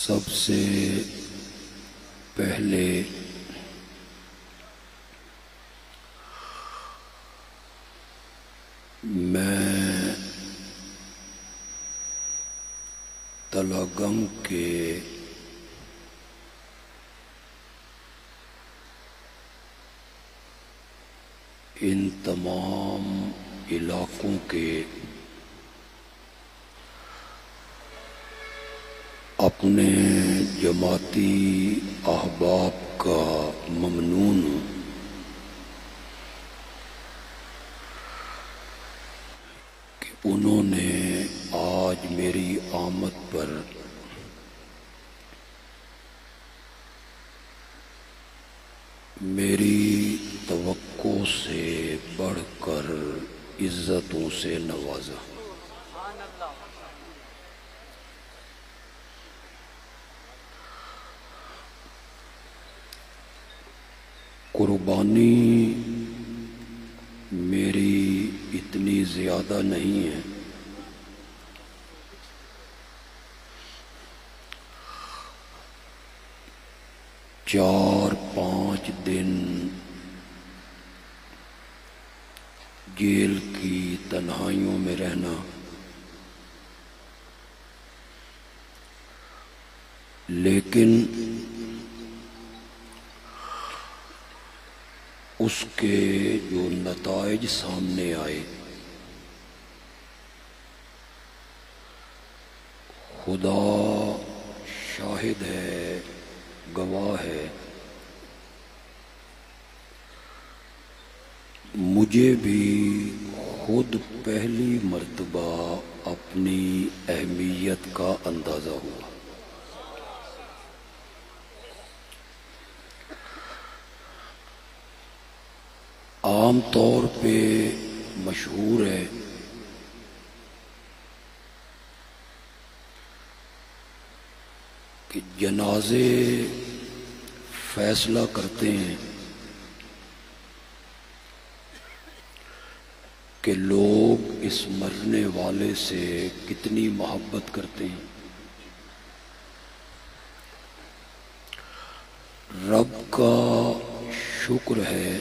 سب سے پہلے میں تلہ گنگ کے ان تمام علاقوں کے اپنے جماعتی احباب کا ممنون ہوں کہ انہوں نے آج میری آمد پر میری توقع سے بڑھ کر عزتوں سے نوازا۔ قربانی میری اتنی زیادہ نہیں ہے، چار پانچ دن جیل کی تنہائیوں میں رہنا، لیکن اس کے جو نتائج سامنے آئے، خدا شاہد ہے، گواہ ہے، مجھے بھی خود پہلی مرتبہ اپنی اہمیت کا اندازہ ہوا۔ عام طور پہ مشہور ہے کہ جنازے فیصلہ کرتے ہیں کہ لوگ اس مرنے والے سے کتنی محبت کرتے ہیں۔ رب کا شکر ہے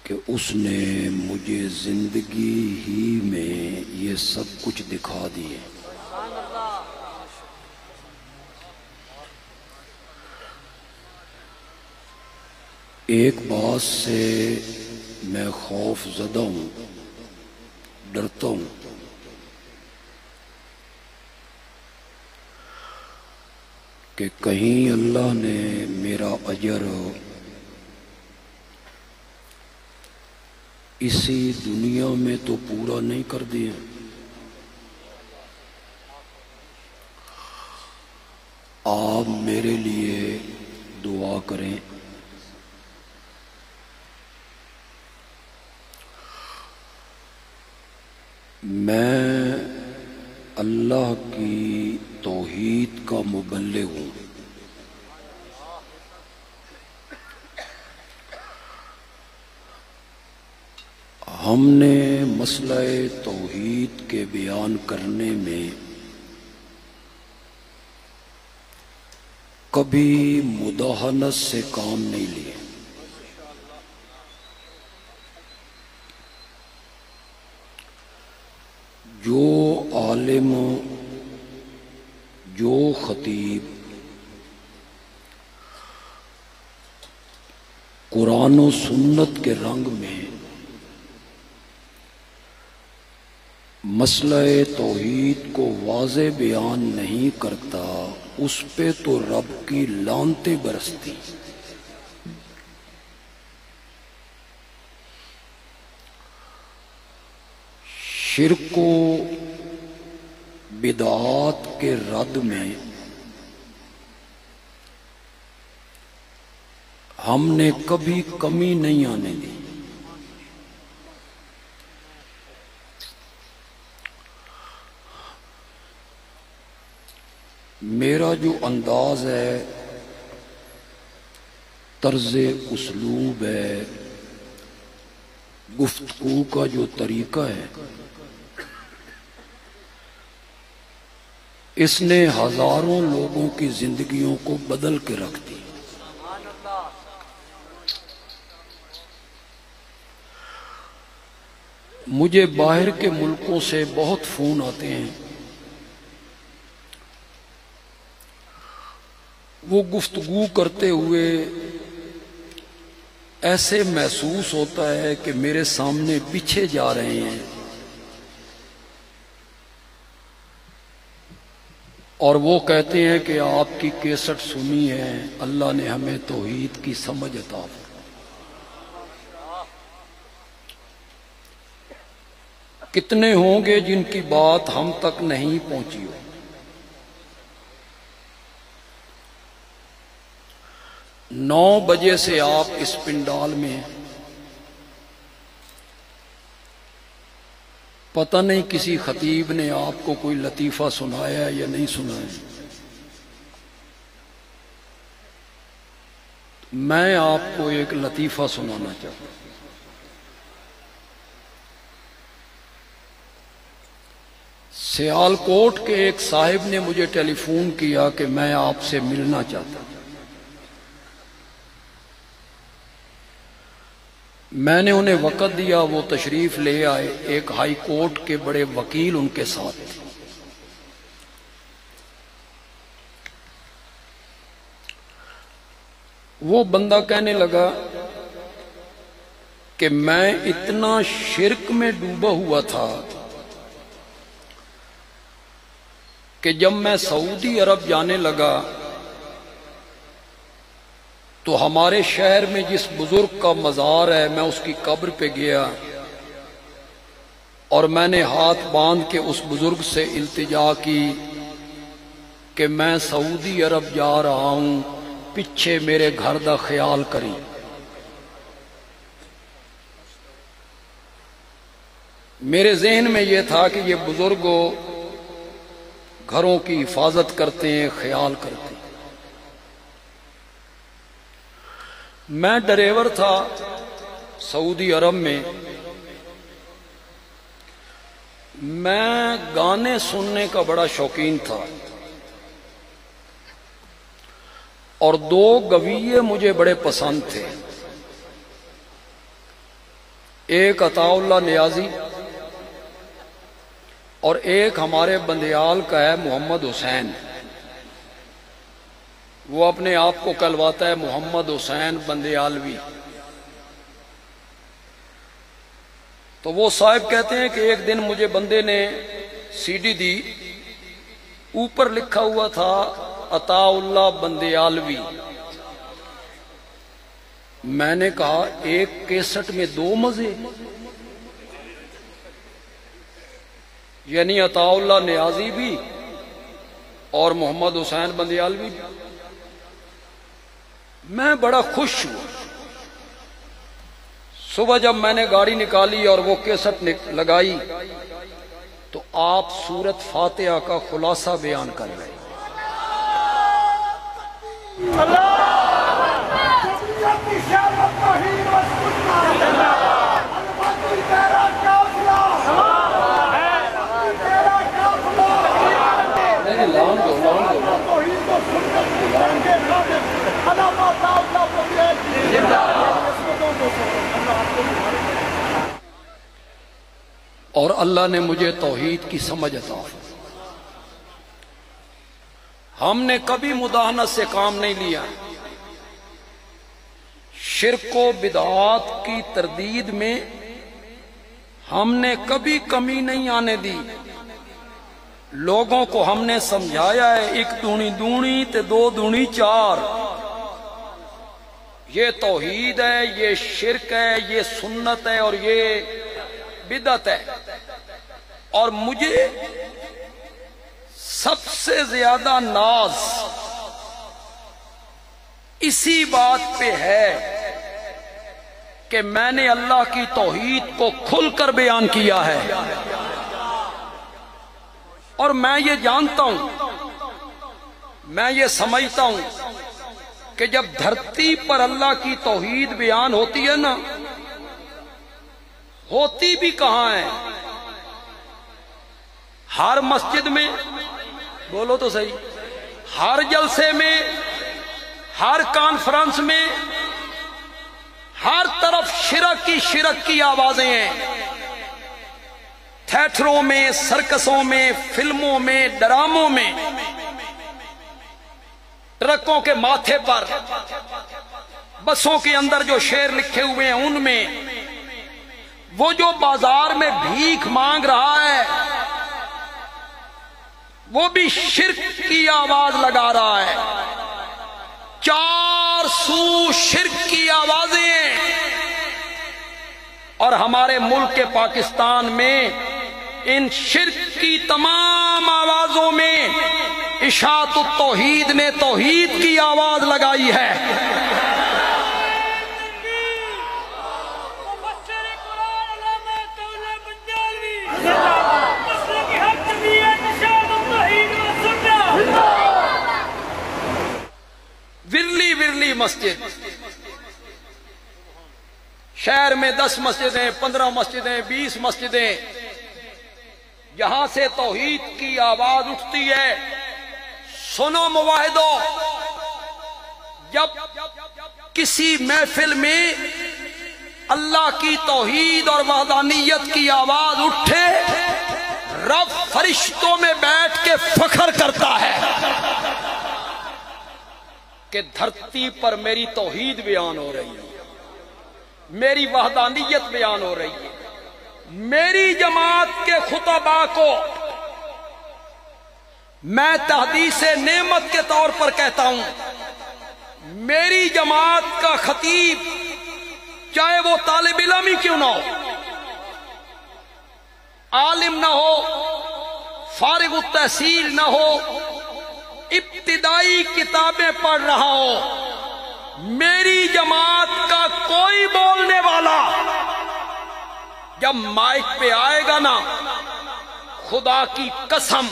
کہ اس نے مجھے زندگی ہی میں یہ سب کچھ دکھا دیے۔ ایک بات سے میں خوف زدہ ہوں، ڈرتا ہوں، کہ کہیں اللہ نے میرا اجر اسی دنیا میں تو پورا نہیں کر دیا۔ آپ میرے لیے دعا کریں۔ میں اللہ کی توحید کا مبلغ ہوں۔ ہم نے مسئلہ توحید کے بیان کرنے میں کبھی مداہنت سے کام نہیں لیے۔ جو عالم، جو خطیب قرآن و سنت کے رنگ میں مسئلہ توحید کو واضح بیان نہیں کرتا، اس پہ تو رب کی لعنتیں برستی۔ شرک و بدعات کے رد میں ہم نے کبھی کمی نہیں آنے دی۔ میرا جو انداز ہے، طرز اسلوب ہے، گفتگو کا جو طریقہ ہے، اس نے ہزاروں لوگوں کی زندگیوں کو بدل کے رکھ دی۔ مجھے باہر کے ملکوں سے بہت فون آتے ہیں، وہ گفتگو کرتے ہوئے ایسے محسوس ہوتا ہے کہ میرے سامنے پیچھے جا رہے ہیں، اور وہ کہتے ہیں کہ آپ کی کیسٹ سنی ہے، اللہ نے ہمیں توحید کی سمجھ عطا فرمائی۔ کتنے ہوں گے جن کی بات ہم تک نہیں پہنچی ہو۔ 9 بجے سے آپ اس پنڈال میں، پتہ نہیں کسی خطیب نے آپ کو کوئی لطیفہ سنایا یا نہیں سنایا۔ میں آپ کو ایک لطیفہ سنانا چاہتا ہوں۔ سیالکوٹ کے ایک صاحب نے مجھے ٹیلی فون کیا کہ میں آپ سے ملنا چاہتا ہوں۔ میں نے انہیں وقت دیا، وہ تشریف لے آئے، ایک ہائی کورٹ کے بڑے وکیل ان کے ساتھ تھے۔ وہ بندہ کہنے لگا کہ میں اتنا شرک میں ڈوبا ہوا تھا کہ جب میں سعودی عرب جانے لگا تو ہمارے شہر میں جس بزرگ کا مزار ہے، میں اس کی قبر پہ گیا اور میں نے ہاتھ باندھ کے اس بزرگ سے التجا کی کہ میں سعودی عرب جا رہا ہوں، پیچھے میرے گھر دا خیال کری۔ میرے ذہن میں یہ تھا کہ یہ بزرگ گھروں کی حفاظت کرتے ہیں، خیال کرتے ہیں۔ میں ڈرائیور تھا سعودی عرب میں، میں گانے سننے کا بڑا شوقین تھا، اور 2 گویے مجھے بڑے پسند تھے، ایک عطا اللہ نیازی اور ایک ہمارے بندیال کا ہے محمد حسین۔ وہ اپنے آپ کو کہلواتا ہے محمد حسین بندیالوی۔ تو وہ صاحب کہتے ہیں کہ ایک دن مجھے بندے نے سی ڈی دی، اوپر لکھا ہوا تھا عطا اللہ بندیالوی۔ میں نے کہا ایک کیسٹ میں 2 مزے، یعنی عطا اللہ نیازی بھی اور محمد حسین بندیالوی بھی۔ میں بڑا خوش ہوا۔ صبح جب میں نے گاڑی نکالی اور وہ کیسٹ لگائی تو آپ سورت فاتحہ کا خلاصہ بیان کر رہے۔ اور اللہ نے مجھے توحید کی سمجھ عطا فرمائی۔ ہم نے کبھی مداہنت سے کام نہیں لیا، شرک و بدعات کی تردید میں ہم نے کبھی کمی نہیں آنے دی۔ لوگوں کو ہم نے سمجھایا ہے 1 دونی 2 تے 2 دونی 4، یہ توحید ہے، یہ شرک ہے، یہ سنت ہے اور یہ بدعت ہے۔ اور مجھے سب سے زیادہ ناز اسی بات پہ ہے کہ میں نے اللہ کی توحید کو کھل کر بیان کیا ہے، اور میں یہ جانتا ہوں، میں یہ سمجھتا ہوں کہ جب دھرتی پر اللہ کی توحید بیان ہوتی ہے نا، ہوتی بھی کہاں ہے؟ ہر مسجد میں بولو تو صحیح. ہر جلسے میں، ہر کانفرنس میں، ہر طرف شرک کی آوازیں ہیں. تھیٹروں میں، سرکسوں میں، فلموں میں، ڈراموں میں، ٹرکوں کے ماتھے پر، بسوں کے اندر جو شعر لکھے ہوئے ہیں ان میں، وہ جو بازار میں بھیک مانگ رہا ہے وہ بھی شرک کی آواز لگا رہا ہے. چار سو شرک کی آوازیں ہیں. اور ہمارے ملک کے پاکستان میں ان شرک کی تمام آوازوں میں اشاعت التوحید نے توحید کی آواز لگائی ہے. ورلی مسجد، شہر میں 10 مسجدیں، 15 مسجدیں، 20 مسجدیں، یہاں سے توحید کی آواز اٹھتی ہے. سنو مواحدو، جب کسی محفل میں اللہ کی توحید اور وحدانیت کی آواز اٹھے، رب فرشتوں میں بیٹھ کے فخر کرتا ہے کہ دھرتی پر میری توحید بیان ہو رہی ہے، میری وحدانیت بیان ہو رہی ہے. میری جماعت کے خطباء کو میں تحدیث نعمت کے طور پر کہتا ہوں، میری جماعت کا خطیب چاہے وہ طالب علم ہی کیوں نہ ہو، عالم نہ ہو، فارغ التحصیل نہ ہو، ابتدائی کتابیں پڑھ رہا ہو، میری جماعت کا کوئی بولنے والا جب مائک پہ آئے گا نا، خدا کی قسم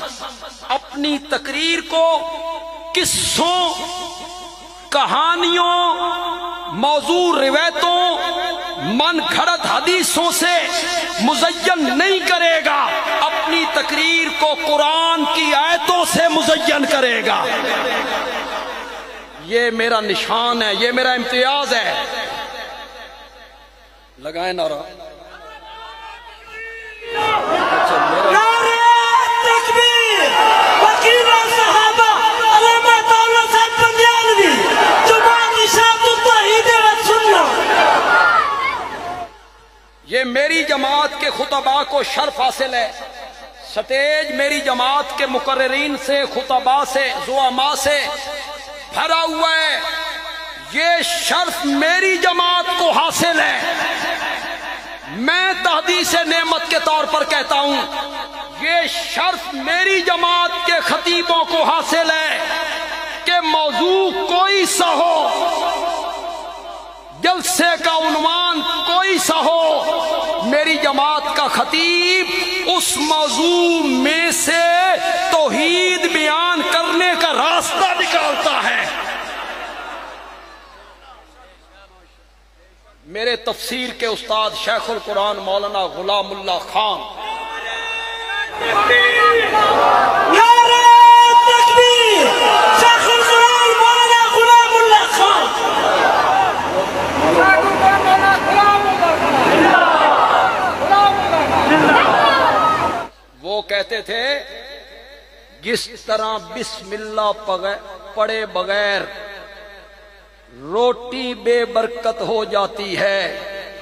اپنی تقریر کو قصوں، کہانیوں، موضوع روایتوں، من گھڑت حدیثوں سے مزین نہیں کرے گا، اپنی تقریر کو قرآن کی آیتوں سے مزین کرے گا. یہ میرا نشان ہے، یہ میرا امتیاز ہے. لگائیں نعرہ. یہ میری جماعت کے خطباء کو شرف حاصل ہے. سٹیج میری جماعت کے مقررین سے، خطباء سے، زعماء سے بھرا ہوا ہے. یہ شرف میری جماعت کو حاصل ہے. میں تحدیث نعمت کے طور پر کہتا ہوں، یہ شرف میری جماعت کے خطیبوں کو حاصل ہے کہ موضوع کوئی سا ہو، جلسے کا عنوان کوئی سا ہو، میری جماعت کا خطیب اس موضوع میں سے توحید بیان کرنے کا راستہ نکالتا ہے. میرے تفسیر کے استاد شیخ القرآن مولانا غلام اللہ خان، شیخ القرآن مولانا غلام اللہ خان، وہ کہتے تھے جس طرح بسم اللہ پڑے بغیر روٹی بے برکت ہو جاتی ہے،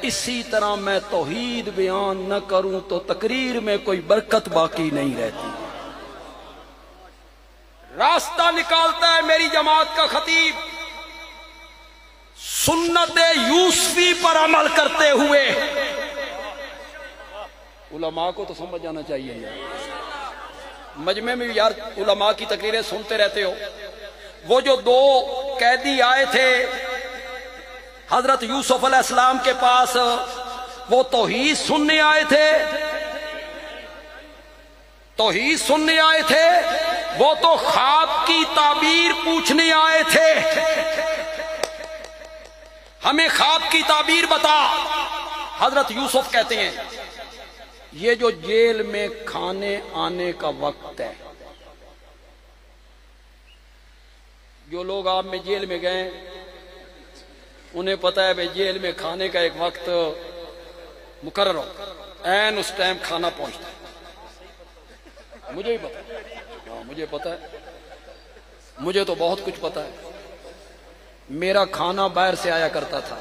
اسی طرح میں توحید بیان نہ کروں تو تقریر میں کوئی برکت باقی نہیں رہتی. راستہ نکالتا ہے میری جماعت کا خطیب سنت یوسفی پر عمل کرتے ہوئے. علماء کو تو سمجھ جانا چاہیے یار. مجمع میں یار علماء کی تقریریں سنتے رہتے ہو. وہ جو 2 قیدی آئے تھے حضرت یوسف علیہ السلام کے پاس، وہ توحید سننے آئے تھے، توحید سننے آئے تھے، وہ تو خواب کی تعبیر پوچھنے آئے تھے. ہمیں خواب کی تعبیر بتا. حضرت یوسف کہتے ہیں یہ جو جیل میں کھانے آنے کا وقت ہے، جو لوگ آپ میں جیل میں گئے انہیں پتہ ہے بھائی جیل میں کھانے کا ایک وقت مقرر ہو، عین اس ٹائم کھانا پہنچتا ہے۔ مجھے ہی پتہ ہے، ہاں مجھے پتہ ہے، مجھے تو بہت کچھ پتہ ہے۔ میرا کھانا باہر سے آیا کرتا تھا،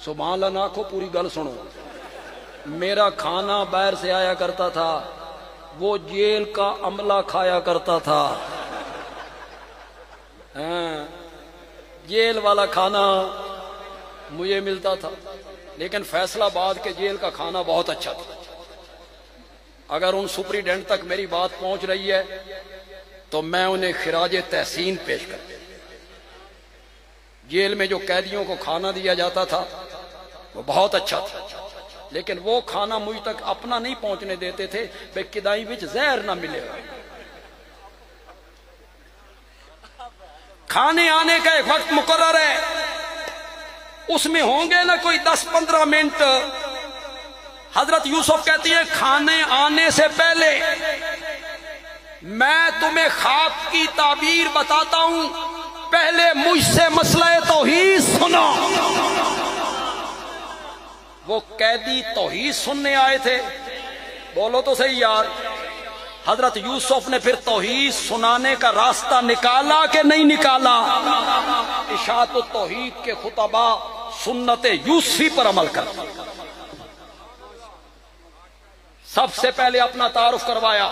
سبحان اللہ نہ کھو، پوری گل سنو۔ میرا کھانا باہر سے آیا کرتا تھا، وہ جیل کا عملہ کھایا کرتا تھا۔ ہاں جیل والا کھانا مجھے ملتا تھا، لیکن فیصل آباد کے جیل کا کھانا بہت اچھا تھا۔ اگر ان سپریڈنٹ تک میری بات پہنچ رہی ہے تو میں انہیں خراج تحسین پیش کرتا ہوں۔ جیل میں جو قیدیوں کو کھانا دیا جاتا تھا وہ بہت اچھا تھا، لیکن وہ کھانا مجھ تک اپنا نہیں پہنچنے دیتے تھے بھئی کدائی وچ زہر نہ ملے گا۔ کھانے آنے کا ایک وقت مقرر ہے، اس میں ہوں گے نا کوئی 10-15 منٹ۔ حضرت یوسف کہتی ہے کھانے آنے سے پہلے میں تمہیں خواب کی تعبیر بتاتا ہوں، پہلے مجھ سے مسئلہ توحید سنو۔ وہ قیدی توحید سننے آئے تھے، بولو تو صحیح یار۔ حضرت یوسف نے پھر توحید سنانے کا راستہ نکالا کہ نہیں نکالا؟ اشاعت التوحید کے خطبہ سنت یوسفی پر عمل کر سب سے پہلے اپنا تعارف کروایا،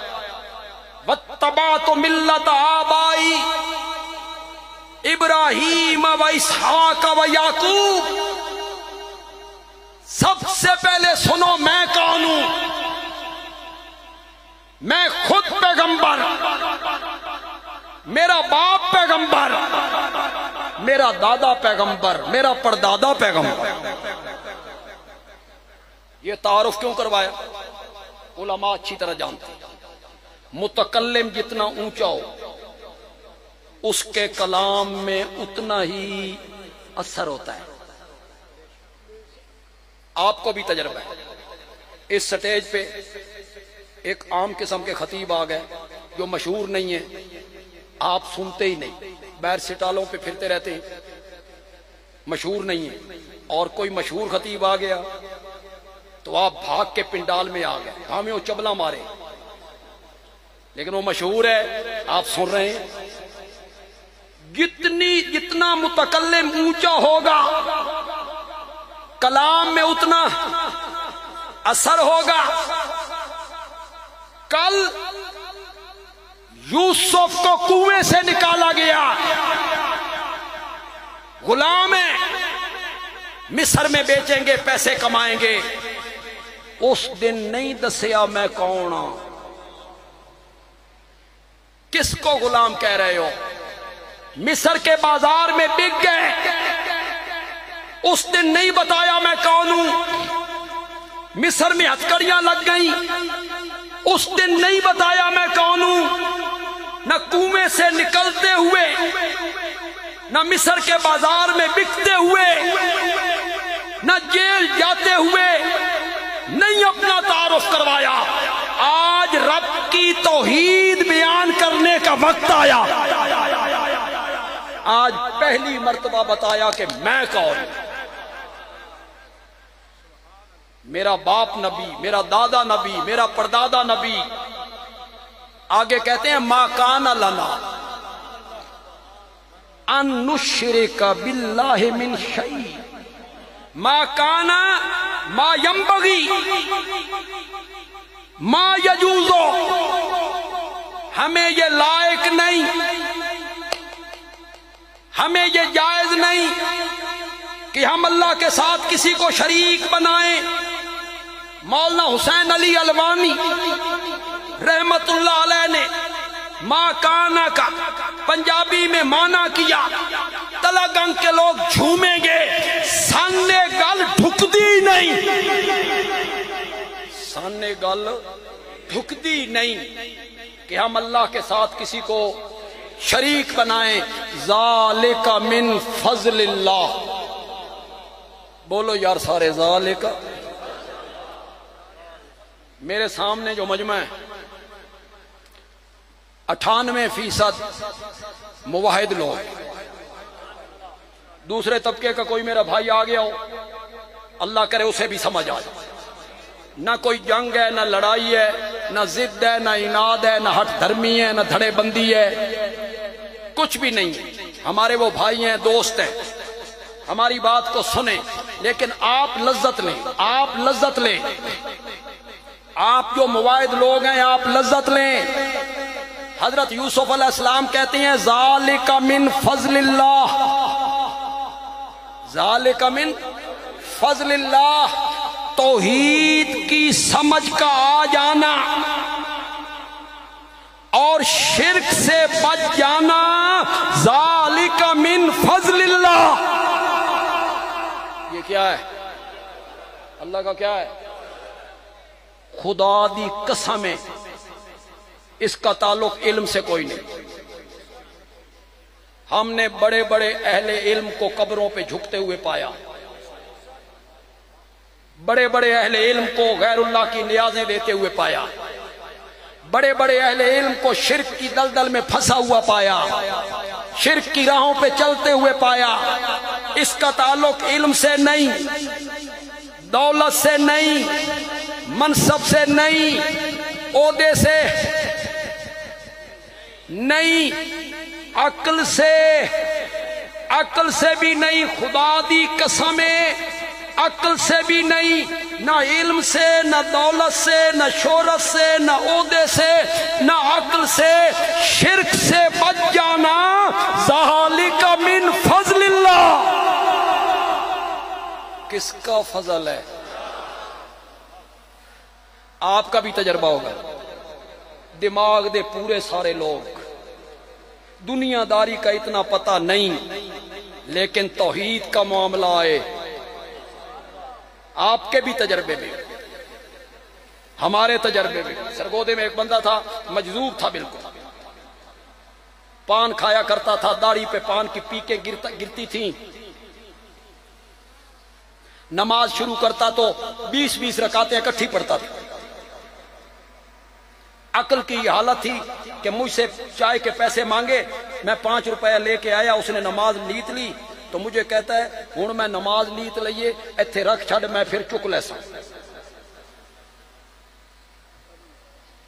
واتبعت ملت آبائی ابراہیم و اسحاق و یعقوب۔ سب سے پہلے سنو میں کون ہوں۔ میں خود پیغمبر، میرا باپ پیغمبر، میرا دادا پیغمبر، میرا پردادا پیغمبر۔ یہ تعارف کیوں کروایا؟ علماء اچھی طرح جانتے ہیں متکلم جتنا اونچا ہو اس کے کلام میں اتنا ہی اثر ہوتا ہے۔ آپ کو بھی تجربہ ہے، اس سٹیج پہ ایک عام قسم کے خطیب آ گئے جو مشہور نہیں ہے، آپ سنتے ہی نہیں، باہر سٹالوں پہ پھرتے رہتے ہیں، مشہور نہیں ہے۔ اور کوئی مشہور خطیب آ گیا تو آپ بھاگ کے پنڈال میں آ گئے، ہمیں وہ چبلا مارے، لیکن وہ مشہور ہے، آپ سن رہے ہیں۔ جتنا متکلم اونچا ہوگا کلام میں اتنا اثر ہوگا۔ کل یوسف کو کنویں سے نکالا گیا، غلام ہیں، مصر میں بیچیں گے پیسے کمائیں گے۔ اس دن نہیں دسیا میں کون ہوں۔ کس کو غلام کہہ رہے ہو؟ مصر کے بازار میں بک گئے، اس دن نہیں بتایا میں کون ہوں۔ مصر میں ہتھکڑیاں لگ گئیں، اس دن نہیں بتایا میں کون ہوں۔ نہ کنویں سے نکلتے ہوئے، نہ مصر کے بازار میں بکتے ہوئے، نہ جیل جاتے ہوئے نہیں اپنا تعارف کروایا۔ آج رب کی توحید بیان کرنے کا وقت آیا، آج پہلی مرتبہ بتایا کہ میں کون ہوں۔ میرا باپ نبی، میرا دادا نبی، میرا پردادا نبی۔ آگے کہتے ہیں ما کان لنا ان نشرک باللہ من شیء، ما کان ما ینبغی ما یجوزو، ہمیں یہ لائق نہیں، ہمیں یہ جائز نہیں کہ ہم اللہ کے ساتھ کسی کو شریک بنائیں۔ مولانا حسین علی الوانی رحمت اللہ علیہ نے ما کانا کا پنجابی میں معنی کیا، تلگنگ کے لوگ جھومیں گے، سانے گل ڈھکدی نہیں، سانے گل ڈھکدی نہیں کہ ہم اللہ کے ساتھ کسی کو شریک بنائیں۔ ذالک من فضل اللہ، بولو یار سارے ذالک۔ میرے سامنے جو مجمع ہے 98% موحد لوگ. دوسرے طبقے کا کوئی میرا بھائی آ گیا ہو، اللہ کرے اسے بھی سمجھ آ جائے. نہ کوئی جنگ ہے، نہ لڑائی ہے، نہ ضد ہے، نہ اناد ہے، نہ ہٹ دھرمی ہے، نہ دھڑے بندی ہے، کچھ بھی نہیں. ہمارے وہ بھائی ہیں، دوست ہیں، ہماری بات کو سنیں. لیکن آپ لذت لیں، آپ لذت لیں. آپ جو مواعد لوگ ہیں آپ لذت لیں. حضرت یوسف علیہ السلام کہتے ہیں ذالک من فضل اللہ، ذالک من فضل اللہ. توحید کی سمجھ کا آ جانا اور شرک سے بچ جانا، ذالک من فضل اللہ. یہ کیا ہے؟ اللہ کا کیا ہے؟ خدا دی قسم ہے، اس کا تعلق علم سے کوئی نہیں. ہم نے بڑے بڑے اہل علم کو قبروں پہ جھکتے ہوئے پایا، بڑے بڑے اہل علم کو غیر اللہ کی نیازیں دیتے ہوئے پایا، بڑے بڑے اہل علم کو شرک کی دلدل میں پھنسا ہوا پایا، شرک کی راہوں پہ چلتے ہوئے پایا. اس کا تعلق علم سے نہیں، دولت سے نہیں، منصب سے نہیں، عہدے سے نہیں، عقل سے بھی نہیں. خدا دی قسمیں عقل سے بھی نہیں، نہ علم سے، نہ دولت سے، نہ شہرت سے، نہ عہدے سے، نہ عقل سے. شرک سے بچ جانا ذالک من فضل اللہ. کس کا فضل ہے؟ آپ کا بھی تجربہ ہوگا. دماغ دے پورے سارے لوگ دنیا داری کا اتنا پتہ نہیں، لیکن توحید کا معاملہ آئے. آپ کے بھی تجربے میں، ہمارے تجربے میں. سرگودے میں ایک بندہ تھا، مجذوب تھا بالکل، پان کھایا کرتا تھا، داڑھی پہ پان کی پیکیں گرتی تھیں. نماز شروع کرتا تو 20 رکعتیں اکٹھی پڑھتا تھا. عقل کی یہ حالت تھی کہ مجھ سے چائے کے پیسے مانگے، میں 5 روپے لے کے آیا، اس نے نماز لیت لی تو مجھے کہتا ہے ہوں میں نماز لیت لئیے ایتھے رکھ چھڑ، میں پھر چک لے سا.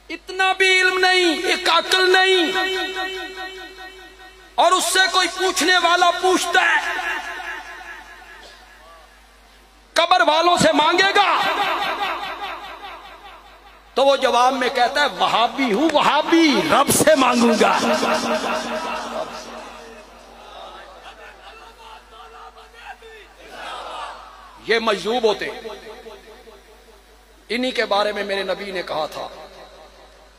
اتنا بھی علم نہیں، ایک عقل نہیں. اور اس سے کوئی پوچھنے والا پوچھتا ہے، قبر والوں سے مانگے گا تو وہ جواب میں کہتا ہے وہابی ہوں، وہابی، رب سے مانگوں گا. یہ مجذوب ہوتے. انہی کے بارے میں میرے نبی نے کہا تھا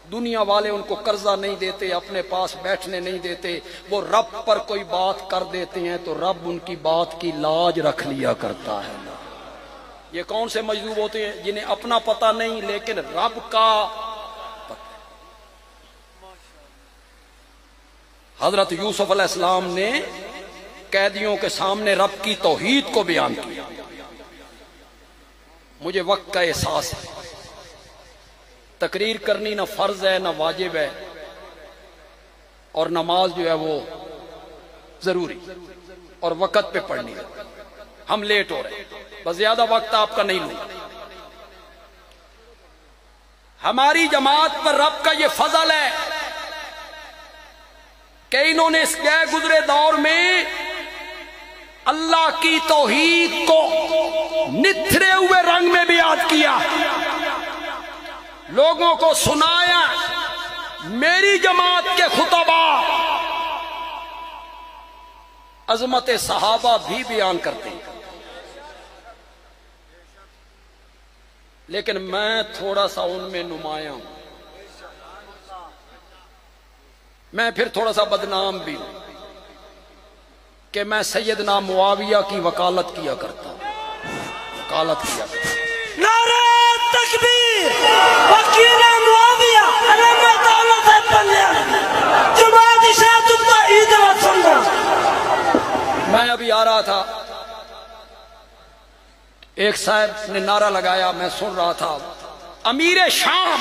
دنیا والے ان کو قرضہ نہیں دیتے، اپنے پاس بیٹھنے نہیں دیتے، وہ رب پر کوئی بات کر دیتے ہیں تو رب ان کی بات کی لاج رکھ لیا کرتا ہے. یہ کون سے مجذوب ہوتے ہیں؟ جنہیں اپنا پتہ نہیں لیکن رب کا پتہ. حضرت یوسف علیہ السلام نے قیدیوں کے سامنے رب کی توحید کو بیان کیا. مجھے وقت کا احساس ہے، تقریر کرنی نہ فرض ہے نہ واجب ہے، اور نماز جو ہے وہ ضروری اور وقت پہ پڑھنی ہے. ہم لیٹ ہو رہے ہیں، بس زیادہ وقت آپ کا نہیں لوں. ہماری جماعت پر رب کا یہ فضل ہے کہ انہوں نے اس گئے گزرے دور میں اللہ کی توحید کو نتھرے ہوئے رنگ میں بیان کیا، لوگوں کو سنایا. میری جماعت کے خطبہ عظمت صحابہ بھی بیان کرتے ہیں، لیکن میں تھوڑا سا ان میں نمایاں ہوں. میں پھر تھوڑا سا بدنام بھی ہوں کہ میں سیدنا معاویہ کی وکالت کیا کرتا ہوں. وکالت کیا کرتا ہوں. نعرہ تکبیر، وکیل معاویہ علامت اللہ سے بنیا جماعت اشاعت التوحید و سنت. میں ابھی آ رہا تھا، ایک صاحب نے نعرہ لگایا، میں سن رہا تھا، امیر شام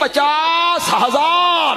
50,000।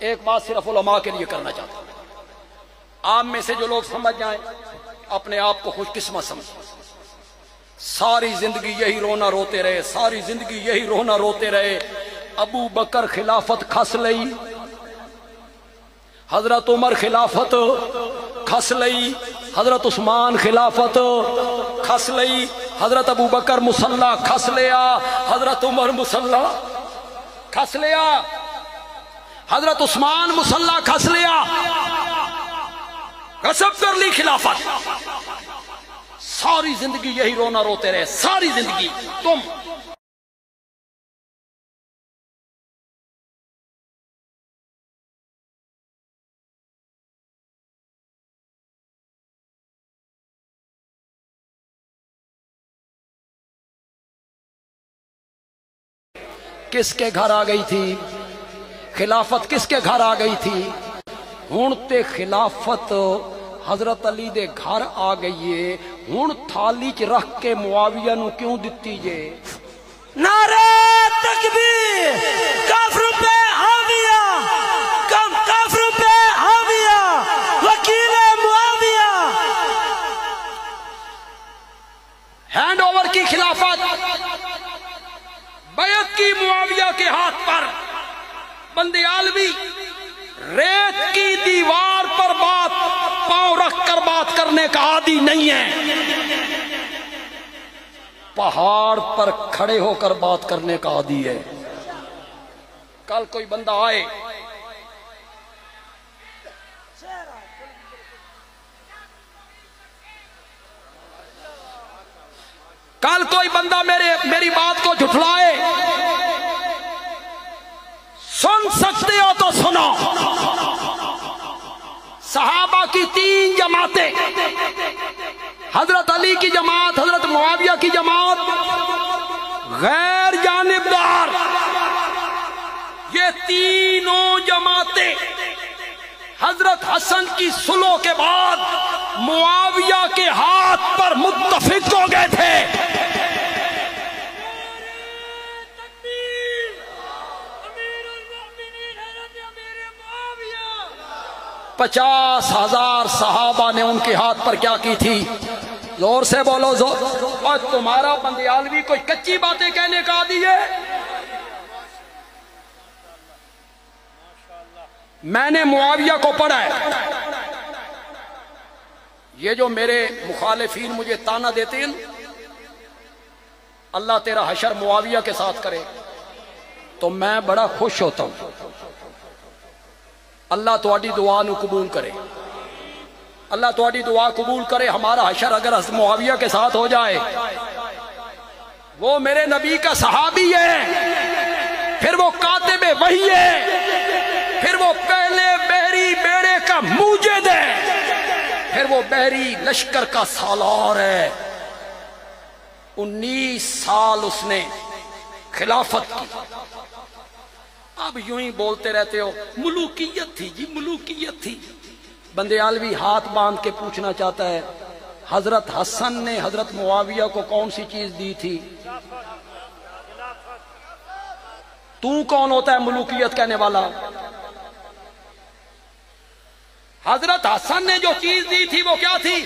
ایک بات صرف علماء کے لیے کرنا چاہتا ہوں، عام میں سے جو لوگ سمجھ جائیں اپنے آپ کو خوش قسمت سمجھیں۔ ساری زندگی یہی رونا روتے رہے، ساری زندگی یہی رونا روتے رہے۔ ابو بکر خلافت کھس لئی، حضرت عمر خلافت کھس لئی، حضرت عثمان خلافت کھس لئی، حضرت ابو بکر مصلی کھس لیا، حضرت عمر مصلی کھس لیا، حضرت عثمان مصلی کھس لیا، غصب کر لی خلافت۔ ساری زندگی یہی رونا روتے رہے، ساری زندگی۔ تم کس کے گھر آ گئی تھی؟ خلافت کس کے گھر آ گئی تھی؟ ہن تے خلافت حضرت علی دے گھر آ گئی ہے، ہن تھالی چ رکھ کے معاویہ نو کیوں دتی جے؟ نعرہ تکبیر، کافر پہ حاویہ، کافر پہ حاویہ، وکیل معاویہ۔ ہینڈ اوور کی خلافت بیعت کی معاویہ کے ہاتھ پر۔ بندے عالوی ریت کی دیوار پر پاؤں رکھ کر بات کرنے کا عادی نہیں ہے، پہاڑ پر کھڑے ہو کر بات کرنے کا عادی ہے۔ کل کوئی بندہ آئے میری بات کو جھٹلائے، سن سکتے ہو تو سنو۔ صحابہ کی 3 جماعتیں، حضرت علی کی جماعت، حضرت معاویہ کی جماعت، غیر جانبدار، یہ تینوں جماعتیں حضرت حسن کی صلح کے بعد معاویہ کے ہاتھ پر متفق ہو گئے تھے۔ 50,000 صحابہ نے ان کے ہاتھ پر کیا کی تھی؟ زور سے بولو زور۔ اور تمہارا بندیالوی کوئی کچی باتیں کہنے کا عادی ہے؟ میں نے معاویہ کو پڑھا ہے۔ یہ جو میرے مخالفین مجھے تانا دیتے ہیں، اللہ تیرا حشر معاویہ کے ساتھ کرے تو میں بڑا خوش ہوتا ہوں۔ اللہ تواڈی دعا نو قبول کرے، اللہ تواڈی دعا قبول کرے۔ ہمارا حشر اگر معاویہ کے ساتھ ہو جائے، وہ میرے نبی کا صحابی ہے، پھر وہ کاتب وحی ہے، پھر وہ پہلے بحری بیڑے کا موجد ہے، پھر وہ بحری لشکر کا سالار ہے۔ 19 سال اس نے خلافت کی۔ اب یوں ہی بولتے رہتے ہو ملوکیت تھی جی، ملوکیت تھی۔ بندیالوی ہاتھ باندھ کے پوچھنا چاہتا ہے، حضرت حسن نے حضرت معاویہ کو کون سی چیز دی تھی؟ تو کون ہوتا ہے ملوکیت کہنے والا؟ حضرت حسن نے جو چیز دی تھی وہ کیا تھی؟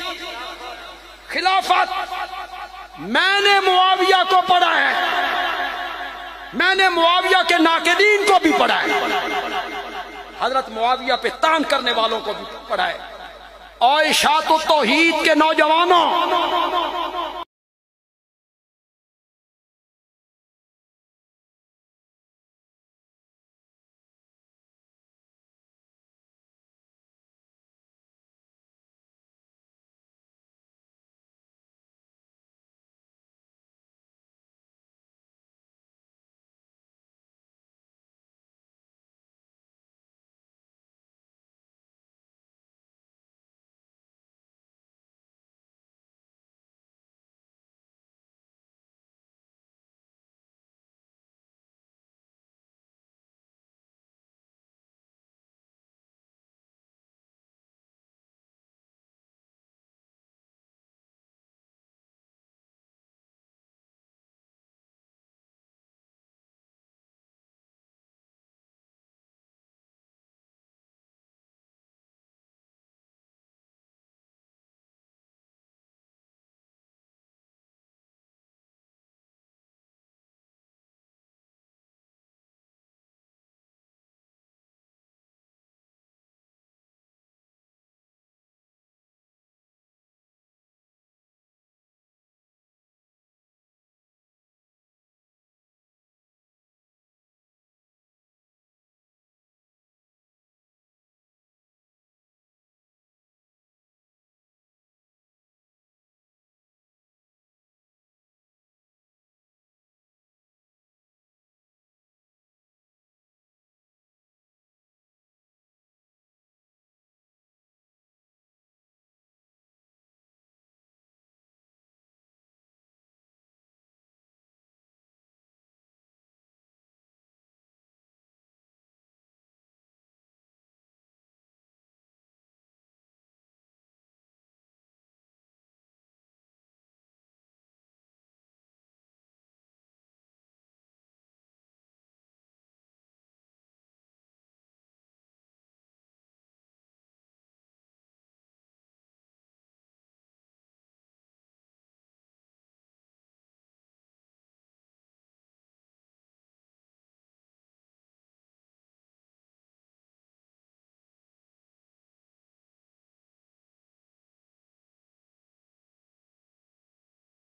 خلافت۔ میں نے معاویہ کو پڑھا ہے، میں نے معاویہ کے ناقدین کو بھی پڑھا ہے، حضرت معاویہ پہ تان کرنے والوں کو بھی پڑھا ہے۔ عائشہ التوحید کے نوجوانوں،